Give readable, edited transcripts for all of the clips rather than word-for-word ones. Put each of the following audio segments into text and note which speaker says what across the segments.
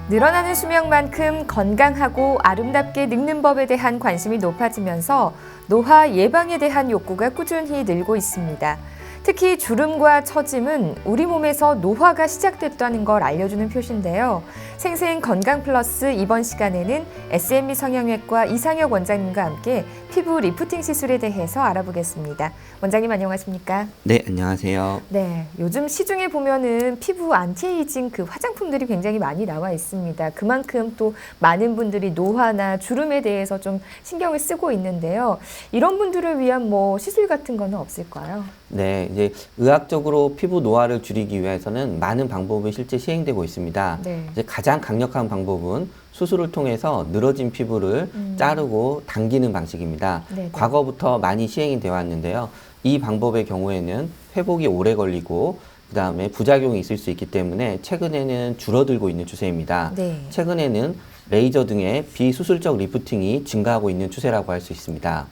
Speaker 1: 늘어나는 수명만큼 건강하고 아름답게 늙는 법에 대한 관심이 높아지면서 노화 예방에 대한 욕구가 꾸준히 늘고 있습니다. 특히 주름과 처짐은 우리 몸에서 노화가 시작됐다는 걸 알려주는 표시인데요. 생생 건강 플러스 이번 시간에는 SMB 성형외과 이상혁 원장님과 함께 피부 리프팅 시술에 대해서 알아보겠습니다. 원장님 안녕하십니까?
Speaker 2: 네, 안녕하세요.
Speaker 1: 네, 요즘 시중에 보면은 피부 안티에이징 그 화장품들이 굉장히 많이 나와 있습니다. 그만큼 또 많은 분들이 노화나 주름에 대해서 좀 신경을 쓰고 있는데요. 이런 분들을 위한 뭐 시술 같은 거는 없을까요?
Speaker 2: 네, 이제 의학적으로 피부 노화를 줄이기 위해서는 많은 방법이 실제 시행되고 있습니다.
Speaker 1: 네.
Speaker 2: 이제 가장 강력한 방법은 수술을 통해서 늘어진 피부를 자르고 당기는 방식입니다.
Speaker 1: 네네.
Speaker 2: 과거부터 많이 시행이 되어 왔는데요. 이 방법의 경우에는 회복이 오래 걸리고 그다음에 부작용이 있을 수 있기 때문에 최근에는 줄어들고 있는 추세입니다.
Speaker 1: 네.
Speaker 2: 최근에는 레이저 등의 비수술적 리프팅이 증가하고 있는 추세라고 할 수 있습니다.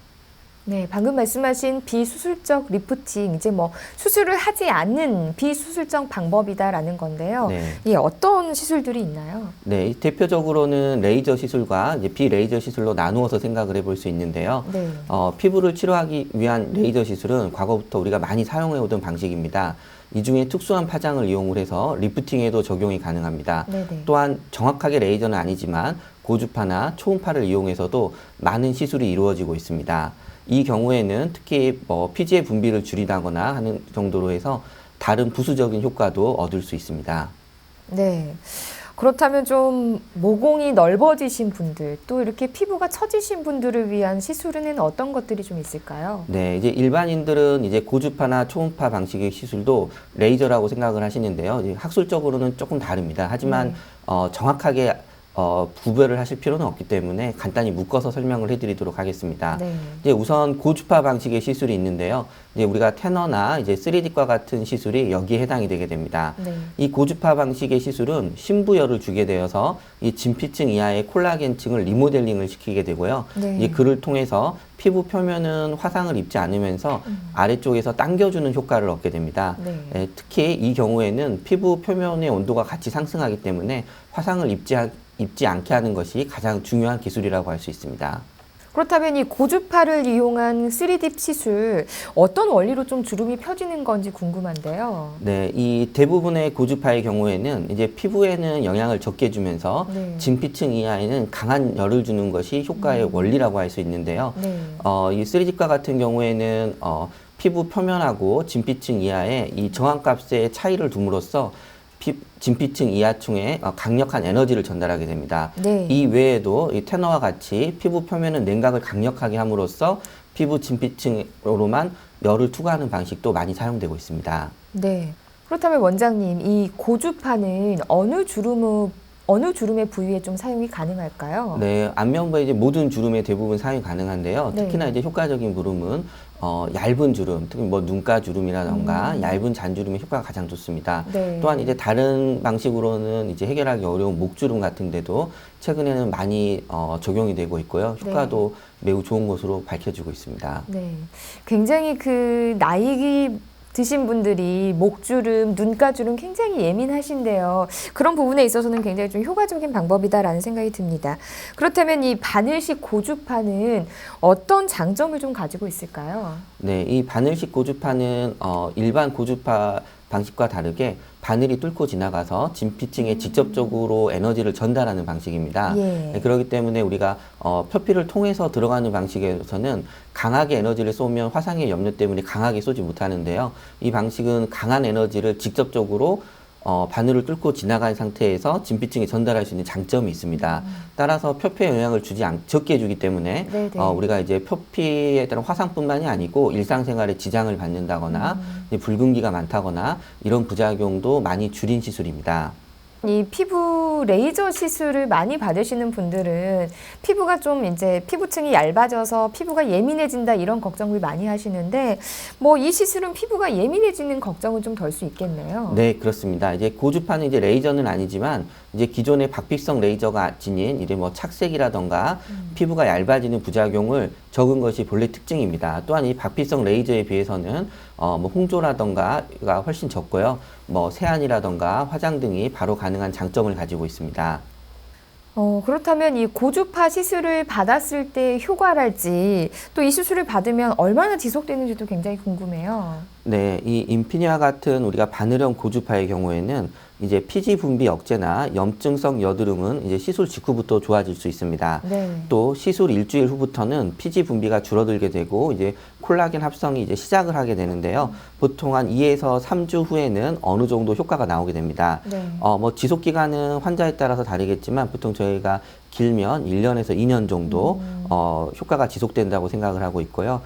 Speaker 1: 네, 방금 말씀하신 비수술적 리프팅, 이제 뭐 수술을 하지 않는 비수술적 방법이다라는 건데요.
Speaker 2: 네.
Speaker 1: 이게 어떤 시술들이 있나요?
Speaker 2: 네, 대표적으로는 레이저 시술과 이제 비레이저 시술로 나누어서 생각을 해볼 수 있는데요.
Speaker 1: 네.
Speaker 2: 피부를 치료하기 위한 레이저 시술은 과거부터 우리가 많이 사용해 오던 방식입니다. 이 중에 특수한 파장을 이용을 해서 리프팅에도 적용이 가능합니다.
Speaker 1: 네네.
Speaker 2: 또한 정확하게 레이저는 아니지만 고주파나 초음파를 이용해서도 많은 시술이 이루어지고 있습니다. 이 경우에는 특히 피지의 분비를 줄이다거나 하는 정도로 해서 다른 부수적인 효과도 얻을 수 있습니다.
Speaker 1: 네. 그렇다면 좀 모공이 넓어지신 분들, 또 이렇게 피부가 처지신 분들을 위한 시술은 어떤 것들이 좀 있을까요?
Speaker 2: 네, 이제 일반인들은 이제 고주파나 초음파 방식의 시술도 레이저라고 생각을 하시는데요. 이제 학술적으로는 조금 다릅니다. 하지만 정확하게 구별을 하실 필요는 없기 때문에 간단히 묶어서 설명을 해드리도록 하겠습니다.
Speaker 1: 네.
Speaker 2: 이제 우선 고주파 방식의 시술이 있는데요. 이제 우리가 테너나 이제 3D과 같은 시술이 여기에 해당이 되게 됩니다.
Speaker 1: 네.
Speaker 2: 이 고주파 방식의 시술은 심부열을 주게 되어서 이 진피층 이하의 콜라겐층을 리모델링을 시키게 되고요.
Speaker 1: 네.
Speaker 2: 이제 그를 통해서 피부 표면은 화상을 입지 않으면서 아래쪽에서 당겨주는 효과를 얻게 됩니다.
Speaker 1: 네.
Speaker 2: 특히 이 경우에는 피부 표면의 온도가 같이 상승하기 때문에 화상을 입지 않게 하는 것이 가장 중요한 기술이라고 할 수 있습니다.
Speaker 1: 그렇다면 이 고주파를 이용한 3D 시술, 어떤 원리로 좀 주름이 펴지는 건지 궁금한데요.
Speaker 2: 네, 이 대부분의 고주파의 경우에는 이제 피부에는 영향을 적게 주면서
Speaker 1: 네.
Speaker 2: 진피층 이하에는 강한 열을 주는 것이 효과의 원리라고 할 수 있는데요.
Speaker 1: 네.
Speaker 2: 이 3D과 같은 경우에는 피부 표면하고 진피층 이하의 이 저항값의 차이를 둠으로써 진피층 이하층에 강력한 에너지를 전달하게 됩니다.
Speaker 1: 네.
Speaker 2: 이 외에도 이 테너와 같이 피부 표면은 냉각을 강력하게 함으로써 피부 진피층으로만 열을 투과하는 방식도 많이 사용되고 있습니다.
Speaker 1: 네. 그렇다면 원장님, 이 고주파는 어느 주름의 부위에 좀 사용이 가능할까요?
Speaker 2: 네, 안면부의 이제 모든 주름에 대부분 사용이 가능한데요.
Speaker 1: 네.
Speaker 2: 특히나 이제 효과적인 부름은 얇은 주름, 특히 뭐 눈가 주름이라던가 얇은 잔주름의 효과가 가장 좋습니다.
Speaker 1: 네.
Speaker 2: 또한 이제 다른 방식으로는 이제 해결하기 어려운 목주름 같은데도 최근에는 많이 적용이 되고 있고요. 효과도 매우 좋은 것으로 밝혀지고 있습니다.
Speaker 1: 네. 굉장히 그 나이 드신 분들이 목주름, 눈가주름 굉장히 예민하신데요. 그런 부분에 있어서는 굉장히 좀 효과적인 방법이다라는 생각이 듭니다. 그렇다면 이 바늘식 고주파는 어떤 장점을 좀 가지고 있을까요?
Speaker 2: 네, 이 바늘식 고주파는 일반 고주파 방식과 다르게 바늘이 뚫고 지나가서 진피층에 직접적으로 에너지를 전달하는 방식입니다.
Speaker 1: 예.
Speaker 2: 네, 그렇기 때문에 우리가 표피를 통해서 들어가는 방식에서는 강하게 에너지를 쏘면 화상의 염려 때문에 강하게 쏘지 못하는데요. 이 방식은 강한 에너지를 직접적으로 바늘을 뚫고 지나간 상태에서 진피층에 전달할 수 있는 장점이 있습니다. 따라서 표피에 영향을 적게 주기 때문에
Speaker 1: 네네.
Speaker 2: 우리가 이제 표피에 따른 화상뿐만이 아니고 일상생활에 지장을 받는다거나 이제 붉은기가 많다거나 이런 부작용도 많이 줄인 시술입니다.
Speaker 1: 이 피부 레이저 시술을 많이 받으시는 분들은 피부가 좀 이제 피부층이 얇아져서 피부가 예민해진다 이런 걱정을 많이 하시는데 뭐 이 시술은 피부가 예민해지는 걱정은 좀 덜 수 있겠네요.
Speaker 2: 네, 그렇습니다. 이제 고주파는 이제 레이저는 아니지만 이제 기존의 박피성 레이저가 지닌 이제 뭐 착색이라던가 피부가 얇아지는 부작용을 적은 것이 본래 특징입니다. 또한 이 박피성 레이저에 비해서는 뭐 홍조라던가가 훨씬 적고요. 뭐 세안이라던가 화장 등이 바로 가능한 장점을 가지고 있습니다.
Speaker 1: 그렇다면 이 고주파 시술을 받았을 때 효과랄지 또 이 시술을 받으면 얼마나 지속되는지도 굉장히 궁금해요.
Speaker 2: 네, 이 인피니와 같은 우리가 바늘형 고주파의 경우에는 이제 피지 분비 억제나 염증성 여드름은 이제 시술 직후부터 좋아질 수 있습니다.
Speaker 1: 네.
Speaker 2: 또 시술 일주일 후부터는 피지 분비가 줄어들게 되고 이제 콜라겐 합성이 이제 시작을 하게 되는데요. 보통 한 2에서 3주 후에는 어느 정도 효과가 나오게 됩니다.
Speaker 1: 네.
Speaker 2: 뭐 지속 기간은 환자에 따라서 다르겠지만 보통 저희가 길면 1년에서 2년 정도 효과가 지속된다고 생각을 하고 있고요.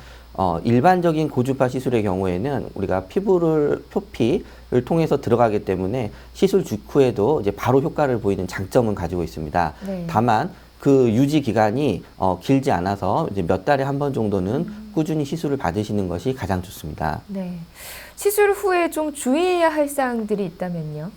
Speaker 2: 일반적인 고주파 시술의 경우에는 우리가 표피를 통해서 들어가기 때문에 시술 직후에도 이제 바로 효과를 보이는 장점은 가지고 있습니다.
Speaker 1: 네.
Speaker 2: 다만 그 유지 기간이 길지 않아서 이제 몇 달에 한 번 정도는 꾸준히 시술을 받으시는 것이 가장 좋습니다.
Speaker 1: 네. 시술 후에 좀 주의해야 할 사항들이 있다면요?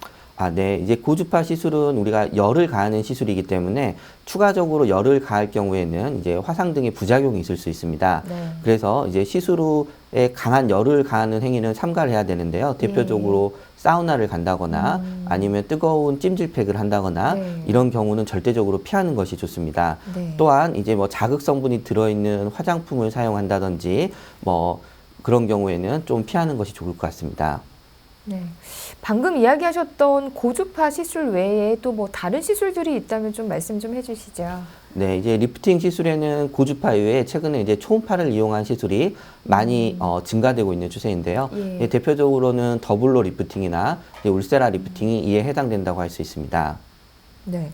Speaker 2: 네. 이제 고주파 시술은 우리가 열을 가하는 시술이기 때문에 추가적으로 열을 가할 경우에는 이제 화상 등의 부작용이 있을 수 있습니다.
Speaker 1: 네.
Speaker 2: 그래서 이제 시술 후에 강한 열을 가하는 행위는 삼가를 해야 되는데요. 대표적으로 사우나를 간다거나 아니면 뜨거운 찜질팩을 한다거나
Speaker 1: 네.
Speaker 2: 이런 경우는 절대적으로 피하는 것이 좋습니다.
Speaker 1: 네.
Speaker 2: 또한 이제 뭐 자극 성분이 들어있는 화장품을 사용한다든지 뭐 그런 경우에는 좀 피하는 것이 좋을 것 같습니다.
Speaker 1: 네. 방금 이야기하셨던 고주파 시술 외에 또 뭐 다른 시술들이 있다면 좀 말씀 좀 해주시죠.
Speaker 2: 네, 이제 리프팅 시술에는 고주파 외에 최근에 이제 초음파를 이용한 시술이 많이 증가되고 있는 추세인데요.
Speaker 1: 예.
Speaker 2: 예, 대표적으로는 더블로 리프팅이나 이제 울세라 리프팅이 이에 해당된다고 할 수 있습니다.
Speaker 1: 네.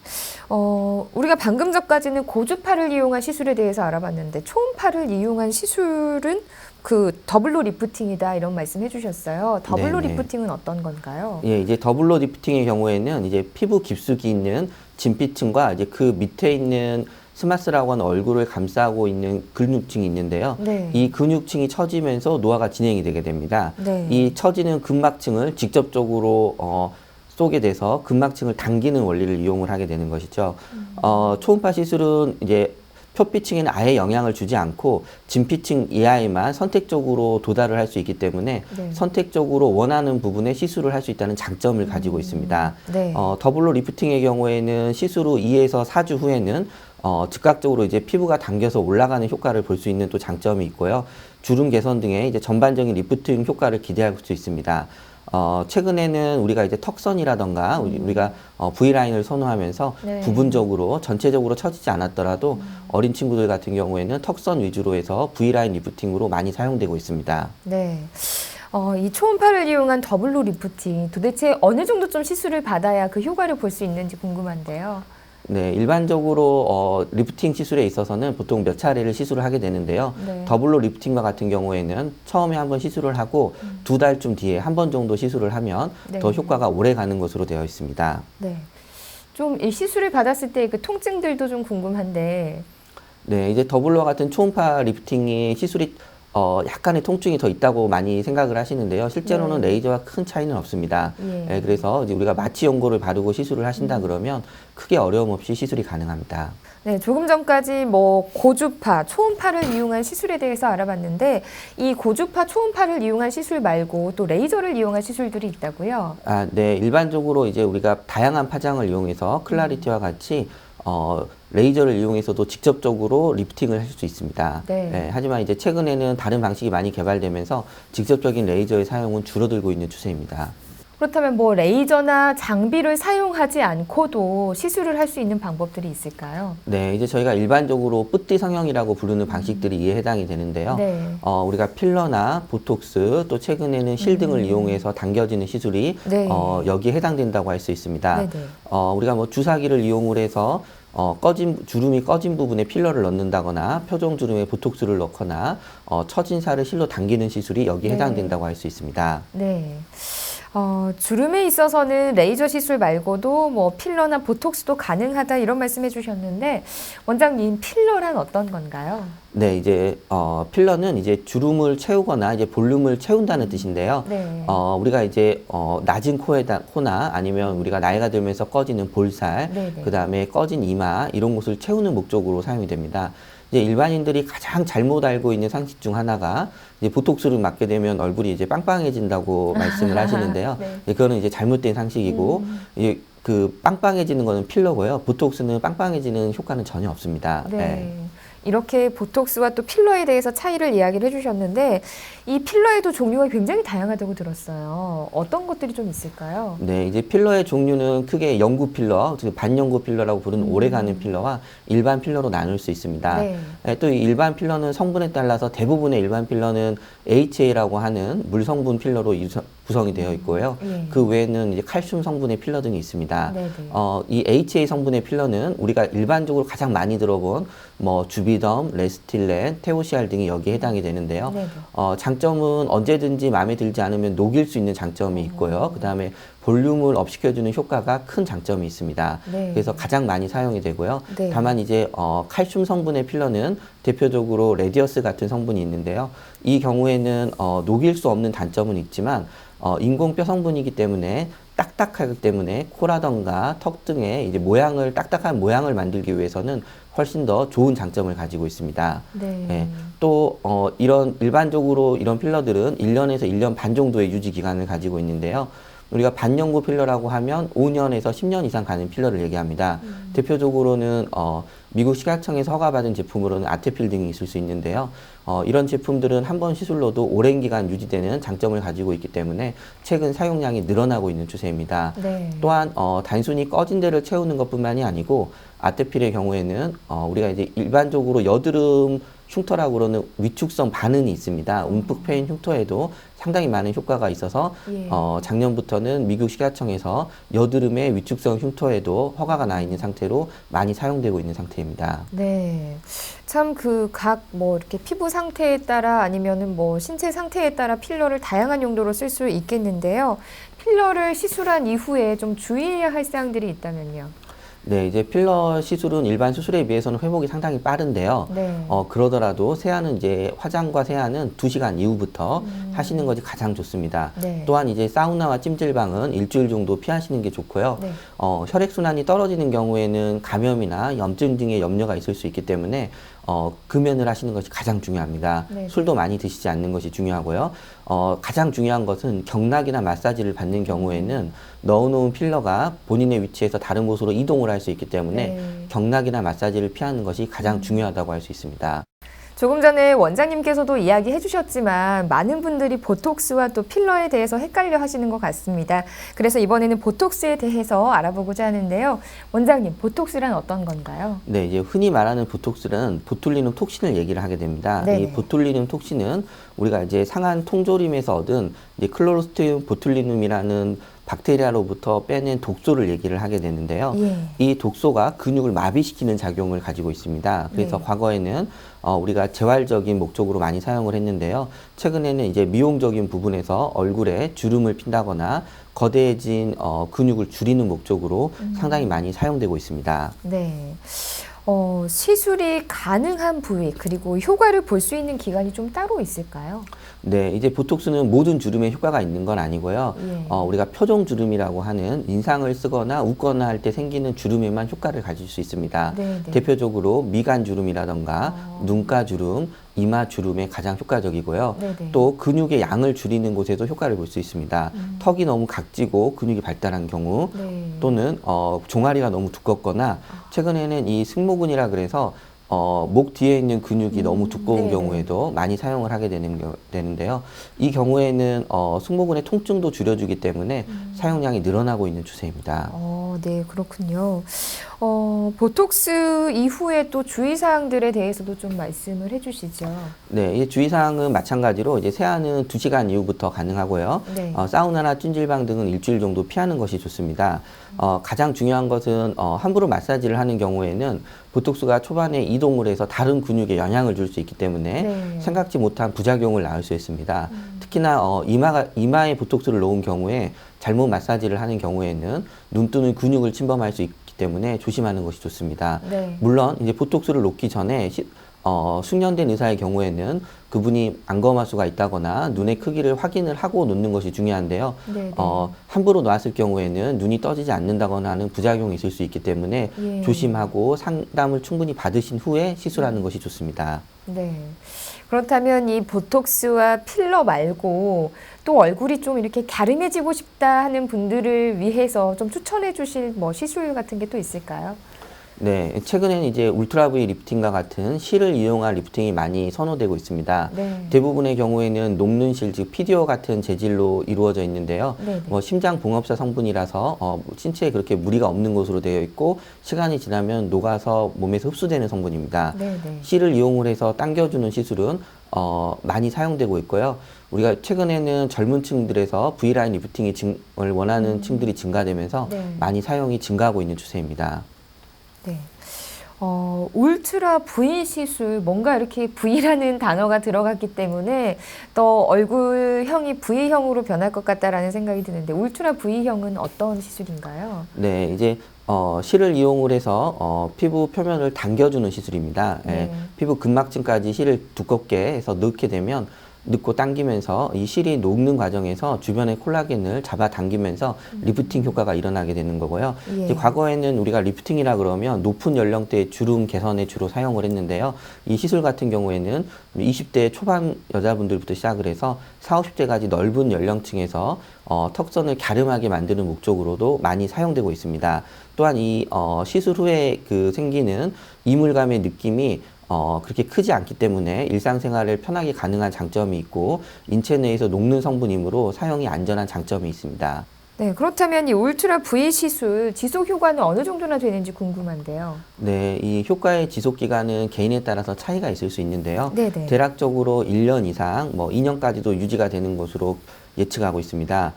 Speaker 1: 우리가 방금 전까지는 고주파를 이용한 시술에 대해서 알아봤는데 초음파를 이용한 시술은 그 더블로 리프팅이다 이런 말씀 해주셨어요. 더블로
Speaker 2: 네네.
Speaker 1: 리프팅은 어떤 건가요?
Speaker 2: 예, 이제 더블로 리프팅의 경우에는 이제 피부 깊숙이 있는 진피층과 이제 그 밑에 있는 스마스라고 하는 얼굴을 감싸고 있는 근육층이 있는데요.
Speaker 1: 네.
Speaker 2: 이 근육층이 처지면서 노화가 진행이 되게 됩니다.
Speaker 1: 네.
Speaker 2: 이 처지는 근막층을 직접적으로 쏘게 돼서 근막층을 당기는 원리를 이용을 하게 되는 것이죠. 초음파 시술은 이제 표피층에는 아예 영향을 주지 않고 진피층 이하에만 선택적으로 도달을 할 수 있기 때문에
Speaker 1: 네.
Speaker 2: 선택적으로 원하는 부분에 시술을 할 수 있다는 장점을 가지고 있습니다.
Speaker 1: 네.
Speaker 2: 더블로 리프팅의 경우에는 시술 후 2에서 4주 후에는 즉각적으로 이제 피부가 당겨서 올라가는 효과를 볼 수 있는 또 장점이 있고요. 주름 개선 등의 이제 전반적인 리프팅 효과를 기대할 수 있습니다. 최근에는 우리가 이제 턱선이라던가 우리가 V라인을 선호하면서
Speaker 1: 네.
Speaker 2: 부분적으로 전체적으로 처지지 않았더라도 어린 친구들 같은 경우에는 턱선 위주로 해서 V라인 리프팅으로 많이 사용되고 있습니다.
Speaker 1: 네. 이 초음파를 이용한 더블로 리프팅 도대체 어느 정도 좀 시술을 받아야 그 효과를 볼 수 있는지 궁금한데요.
Speaker 2: 네, 일반적으로 리프팅 시술에 있어서는 보통 몇 차례를 시술을 하게 되는데요.
Speaker 1: 네.
Speaker 2: 더블로 리프팅과 같은 경우에는 처음에 한번 시술을 하고 2달쯤 뒤에 한 번 정도 시술을 하면
Speaker 1: 네.
Speaker 2: 더 효과가 오래 가는 것으로 되어 있습니다.
Speaker 1: 네. 좀 이 시술을 받았을 때 그 통증들도 좀 궁금한데.
Speaker 2: 네, 이제 더블로와 같은 초음파 리프팅이 시술이 약간의 통증이 더 있다고 많이 생각을 하시는데요. 실제로는
Speaker 1: 네.
Speaker 2: 레이저와 큰 차이는 없습니다.
Speaker 1: 예.
Speaker 2: 예, 그래서 이제 우리가 마취 연고를 바르고 시술을 하신다 그러면 크게 어려움 없이 시술이 가능합니다.
Speaker 1: 네, 조금 전까지 뭐 고주파, 초음파를 이용한 시술에 대해서 알아봤는데 이 고주파, 초음파를 이용한 시술 말고 또 레이저를 이용한 시술들이 있다고요?
Speaker 2: 네, 일반적으로 이제 우리가 다양한 파장을 이용해서 클라리티와 같이 레이저를 이용해서도 직접적으로 리프팅을 할 수 있습니다.
Speaker 1: 네.
Speaker 2: 하지만 이제 최근에는 다른 방식이 많이 개발되면서 직접적인 레이저의 사용은 줄어들고 있는 추세입니다.
Speaker 1: 그렇다면 뭐 레이저나 장비를 사용하지 않고도 시술을 할 수 있는 방법들이 있을까요?
Speaker 2: 네, 이제 저희가 일반적으로 뿌띠 성형이라고 부르는 방식들이 이에 해당이 되는데요.
Speaker 1: 네.
Speaker 2: 우리가 필러나 보톡스 또 최근에는 실 등을 이용해서 당겨지는 시술이
Speaker 1: 네.
Speaker 2: 여기에 해당된다고 할 수 있습니다.
Speaker 1: 네네.
Speaker 2: 우리가 뭐 주사기를 이용을 해서 주름이 꺼진 부분에 필러를 넣는다거나 표정 주름에 보톡스를 넣거나 처진 살을 실로 당기는 시술이 여기에
Speaker 1: 네.
Speaker 2: 해당된다고 할 수 있습니다.
Speaker 1: 네. 주름에 있어서는 레이저 시술 말고도 뭐 필러나 보톡스도 가능하다 이런 말씀해 주셨는데 원장님 필러란 어떤 건가요?
Speaker 2: 네, 이제 필러는 이제 주름을 채우거나 이제 볼륨을 채운다는 뜻인데요.
Speaker 1: 네.
Speaker 2: 우리가 이제 낮은 코나 아니면 우리가 나이가 들면서 꺼지는 볼살,
Speaker 1: 네네.
Speaker 2: 그다음에 꺼진 이마 이런 곳을 채우는 목적으로 사용이 됩니다. 이제 일반인들이 가장 잘못 알고 있는 상식 중 하나가 이제 보톡스를 맞게 되면 얼굴이 이제 빵빵해진다고 말씀을 하시는데요.
Speaker 1: 네.
Speaker 2: 그거는 이제 잘못된 상식이고 이제 그 빵빵해지는 거는 필러고요. 보톡스는 빵빵해지는 효과는 전혀 없습니다.
Speaker 1: 네. 이렇게 보톡스와 또 필러에 대해서 차이를 이야기를 해주셨는데 이 필러에도 종류가 굉장히 다양하다고 들었어요. 어떤 것들이 좀 있을까요?
Speaker 2: 네, 이제 필러의 종류는 크게 연구 필러, 즉 반연구 필러라고 부르는 오래가는 필러와 일반 필러로 나눌 수 있습니다.
Speaker 1: 네.
Speaker 2: 또 이 일반 필러는 성분에 따라서 대부분의 일반 필러는 HA라고 하는 물 성분 필러로 구성이 되어 있고요. 그 외에는 이제 칼슘 성분의 필러 등이 있습니다.
Speaker 1: 네네.
Speaker 2: 이 HA 성분의 필러는 우리가 일반적으로 가장 많이 들어본 뭐 주비덤, 레스틸렌, 테오시알 등이 여기에 해당이 되는데요.
Speaker 1: 네네.
Speaker 2: 장점은 언제든지 마음에 들지 않으면 녹일 수 있는 장점이 있고요. 그 다음에 볼륨을 업시켜주는 효과가 큰 장점이 있습니다.
Speaker 1: 네.
Speaker 2: 그래서 가장 많이 사용이 되고요.
Speaker 1: 네.
Speaker 2: 다만 이제 칼슘 성분의 필러는 대표적으로 레디어스 같은 성분이 있는데요. 이 경우에는 녹일 수 없는 단점은 있지만 인공뼈 성분이기 때문에 딱딱하기 때문에 코라던가 턱 등의 이제 딱딱한 모양을 만들기 위해서는 훨씬 더 좋은 장점을 가지고 있습니다.
Speaker 1: 네.
Speaker 2: 예, 또 일반적으로 이런 필러들은 1년에서 1년 반 정도의 유지 기간을 가지고 있는데요. 우리가 반연구 필러라고 하면 5년에서 10년 이상 가는 필러를 얘기합니다. 대표적으로는 미국 식약청에서 허가받은 제품으로는 아테필 등이 있을 수 있는데요. 이런 제품들은 한 번 시술로도 오랜 기간 유지되는 장점을 가지고 있기 때문에 최근 사용량이 늘어나고 있는 추세입니다.
Speaker 1: 네.
Speaker 2: 또한 단순히 꺼진 데를 채우는 것뿐만이 아니고 아테필의 경우에는 우리가 이제 일반적으로 여드름 흉터라고 그러는 위축성 반응이 있습니다. 움푹 패인 흉터에도 상당히 많은 효과가 있어서
Speaker 1: 예.
Speaker 2: 작년부터는 미국 식약청에서 여드름의 위축성 흉터에도 허가가 나 있는 상태로 많이 사용되고 있는 상태입니다.
Speaker 1: 네. 참 그 각 뭐 이렇게 피부 상태에 따라 아니면은 뭐 신체 상태에 따라 필러를 다양한 용도로 쓸 수 있겠는데요. 필러를 시술한 이후에 좀 주의해야 할 사항들이 있다면요.
Speaker 2: 네, 이제 필러 시술은 일반 수술에 비해서는 회복이 상당히 빠른데요.
Speaker 1: 네.
Speaker 2: 그러더라도 세안은 이제 화장과 세안은 2시간 이후부터 하시는 것이 가장 좋습니다.
Speaker 1: 네.
Speaker 2: 또한 이제 사우나와 찜질방은 일주일 정도 피하시는 게 좋고요.
Speaker 1: 네.
Speaker 2: 혈액순환이 떨어지는 경우에는 감염이나 염증 등의 염려가 있을 수 있기 때문에 금연을 하시는 것이 가장 중요합니다.
Speaker 1: 네.
Speaker 2: 술도 많이 드시지 않는 것이 중요하고요. 가장 중요한 것은 경락이나 마사지를 받는 경우에는 넣어놓은 필러가 본인의 위치에서 다른 곳으로 이동을 할 수 있기 때문에
Speaker 1: 네.
Speaker 2: 경락이나 마사지를 피하는 것이 가장 중요하다고 할 수 있습니다.
Speaker 1: 조금 전에 원장님께서도 이야기해 주셨지만 많은 분들이 보톡스와 또 필러에 대해서 헷갈려 하시는 것 같습니다. 그래서 이번에는 보톡스에 대해서 알아보고자 하는데요. 원장님, 보톡스란 어떤 건가요?
Speaker 2: 네, 이제 흔히 말하는 보톡스는 보툴리눔 톡신을 얘기를 하게 됩니다.
Speaker 1: 네네.
Speaker 2: 이 보툴리눔 톡신은 우리가 이제 상한 통조림에서 얻은 이제 클로스트리움 보툴리눔이라는 박테리아로부터 빼낸 독소를 얘기를 하게 되는데요.
Speaker 1: 예.
Speaker 2: 이 독소가 근육을 마비시키는 작용을 가지고 있습니다. 그래서
Speaker 1: 네.
Speaker 2: 과거에는 우리가 재활적인 목적으로 많이 사용을 했는데요. 최근에는 이제 미용적인 부분에서 얼굴에 주름을 핀다거나 거대해진 근육을 줄이는 목적으로 상당히 많이 사용되고 있습니다.
Speaker 1: 네. 시술이 가능한 부위 그리고 효과를 볼 수 있는 기간이 좀 따로 있을까요?
Speaker 2: 네, 이제 보톡스는 모든 주름에 효과가 있는 건 아니고요.
Speaker 1: 예.
Speaker 2: 우리가 표정 주름이라고 하는 인상을 쓰거나 웃거나 할 때 생기는 주름에만 효과를 가질 수 있습니다.
Speaker 1: 네, 네.
Speaker 2: 대표적으로 미간 주름이라던가 눈가 주름, 이마 주름에 가장 효과적이고요.
Speaker 1: 네, 네.
Speaker 2: 또 근육의 양을 줄이는 곳에도 효과를 볼 수 있습니다. 턱이 너무 각지고 근육이 발달한 경우
Speaker 1: 네.
Speaker 2: 또는 종아리가 너무 두껍거나 최근에는 이 승모근이라 그래서 목 뒤에 있는 근육이 너무 두꺼운
Speaker 1: 네네.
Speaker 2: 경우에도 많이 사용을 하게 되는데요. 이 경우에는 승모근의 통증도 줄여주기 때문에 사용량이 늘어나고 있는 추세입니다.
Speaker 1: 네, 그렇군요. 보톡스 이후에 또 주의사항들에 대해서도 좀 말씀을 해주시죠.
Speaker 2: 네, 이 주의사항은 마찬가지로 이제 세안은 2시간 이후부터 가능하고요.
Speaker 1: 네.
Speaker 2: 사우나나 찜질방 등은 일주일 정도 피하는 것이 좋습니다. 가장 중요한 것은 함부로 마사지를 하는 경우에는 보톡스가 초반에 이동을 해서 다른 근육에 영향을 줄 수 있기 때문에
Speaker 1: 네.
Speaker 2: 생각지 못한 부작용을 낳을 수 있습니다. 특히나 이마에 보톡스를 놓은 경우에 잘못 마사지를 하는 경우에는 눈뜨는 근육을 침범할 수 있기 때문에 조심하는 것이 좋습니다.
Speaker 1: 네.
Speaker 2: 물론 이제 보톡스를 놓기 전에 숙련된 의사의 경우에는 그분이 안검하수가 있다거나 눈의 크기를 확인을 하고 놓는 것이 중요한데요.
Speaker 1: 네네.
Speaker 2: 함부로 놓았을 경우에는 눈이 떠지지 않는다거나 하는 부작용이 있을 수 있기 때문에
Speaker 1: 예.
Speaker 2: 조심하고 상담을 충분히 받으신 후에 시술하는 것이 좋습니다.
Speaker 1: 네. 그렇다면 이 보톡스와 필러 말고 또 얼굴이 좀 이렇게 갸름해지고 싶다 하는 분들을 위해서 좀 추천해 주실 뭐 시술 같은 게 또 있을까요?
Speaker 2: 네, 최근에는 이제 울트라 V 리프팅과 같은 실을 이용한 리프팅이 많이 선호되고 있습니다.
Speaker 1: 네.
Speaker 2: 대부분의 경우에는 녹는 실, 즉 PDO 같은 재질로 이루어져 있는데요.
Speaker 1: 네네.
Speaker 2: 심장 봉합사 성분이라서 신체에 그렇게 무리가 없는 것으로 되어 있고 시간이 지나면 녹아서 몸에서 흡수되는 성분입니다.
Speaker 1: 네네.
Speaker 2: 실을 이용을 해서 당겨주는 시술은 많이 사용되고 있고요. 우리가 최근에는 젊은 층들에서 V라인 리프팅을 원하는 층들이 증가되면서
Speaker 1: 네.
Speaker 2: 많이 사용이 증가하고 있는 추세입니다.
Speaker 1: 네. 울트라 V 시술, 뭔가 이렇게 V라는 단어가 들어갔기 때문에 또 얼굴형이 V형으로 변할 것 같다라는 생각이 드는데, 울트라 V형은 어떤 시술인가요?
Speaker 2: 네, 이제 실을 이용을 해서 피부 표면을 당겨주는 시술입니다. 예,
Speaker 1: 네.
Speaker 2: 피부 근막층까지 실을 두껍게 해서 넣게 되면 넣고 당기면서 이 실이 녹는 과정에서 주변의 콜라겐을 잡아당기면서 리프팅 효과가 일어나게 되는 거고요.
Speaker 1: 예.
Speaker 2: 이제 과거에는 우리가 리프팅이라 그러면 높은 연령대의 주름 개선에 주로 사용을 했는데요. 이 시술 같은 경우에는 20대 초반 여자분들부터 시작을 해서 40, 50대까지 넓은 연령층에서 턱선을 갸름하게 만드는 목적으로도 많이 사용되고 있습니다. 또한 이 시술 후에 생기는 이물감의 느낌이 그렇게 크지 않기 때문에 일상생활을 편하게 가능한 장점이 있고 인체 내에서 녹는 성분이므로 사용이 안전한 장점이 있습니다.
Speaker 1: 네, 그렇다면 이 울트라 V 시술 지속 효과는 어느 정도나 되는지 궁금한데요.
Speaker 2: 네, 이 효과의 지속 기간은 개인에 따라서 차이가 있을 수 있는데요.
Speaker 1: 네네.
Speaker 2: 대략적으로 1년 이상, 2년까지도 유지가 되는 것으로 예측하고 있습니다.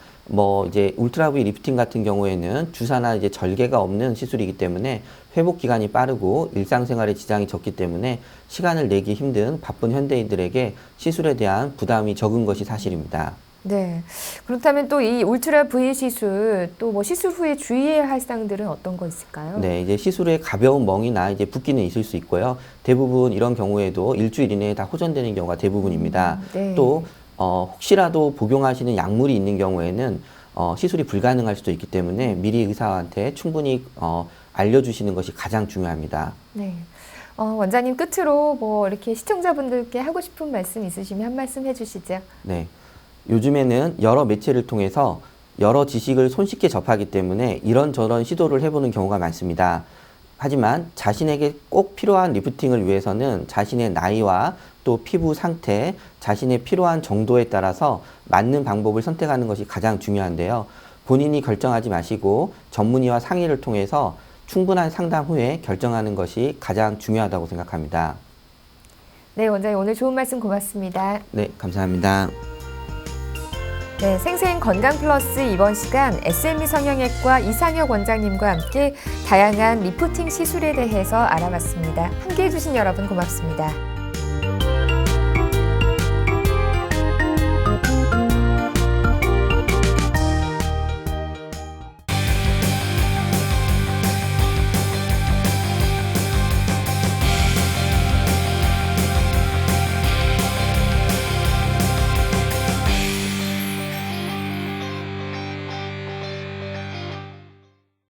Speaker 2: 이제 울트라 V 리프팅 같은 경우에는 주사나 이제 절개가 없는 시술이기 때문에 회복 기간이 빠르고 일상생활에 지장이 적기 때문에 시간을 내기 힘든 바쁜 현대인들에게 시술에 대한 부담이 적은 것이 사실입니다.
Speaker 1: 네. 그렇다면 또 이 울트라 V 시술, 또 뭐 시술 후에 주의해야 할 사항들은 어떤 거 있을까요?
Speaker 2: 네, 이제 시술 후에 가벼운 멍이나 이제 붓기는 있을 수 있고요. 대부분 이런 경우에도 일주일 이내에 다 호전되는 경우가 대부분입니다.
Speaker 1: 네.
Speaker 2: 또 혹시라도 복용하시는 약물이 있는 경우에는 시술이 불가능할 수도 있기 때문에 미리 의사한테 충분히 알려주시는 것이 가장 중요합니다.
Speaker 1: 네. 원장님 끝으로 뭐 이렇게 시청자분들께 하고 싶은 말씀 있으시면 한 말씀 해주시죠.
Speaker 2: 네. 요즘에는 여러 매체를 통해서 여러 지식을 손쉽게 접하기 때문에 이런저런 시도를 해보는 경우가 많습니다. 하지만 자신에게 꼭 필요한 리프팅을 위해서는 자신의 나이와 또 피부 상태, 자신의 필요한 정도에 따라서 맞는 방법을 선택하는 것이 가장 중요한데요. 본인이 결정하지 마시고 전문의와 상의를 통해서 충분한 상담 후에 결정하는 것이 가장 중요하다고 생각합니다.
Speaker 1: 네, 원장님 오늘 좋은 말씀 고맙습니다.
Speaker 2: 네, 감사합니다.
Speaker 1: 네, 생생 건강 플러스 이번 시간 SME 성형외과 이상혁 원장님과 함께 다양한 리프팅 시술에 대해서 알아봤습니다. 함께 해주신 여러분 고맙습니다.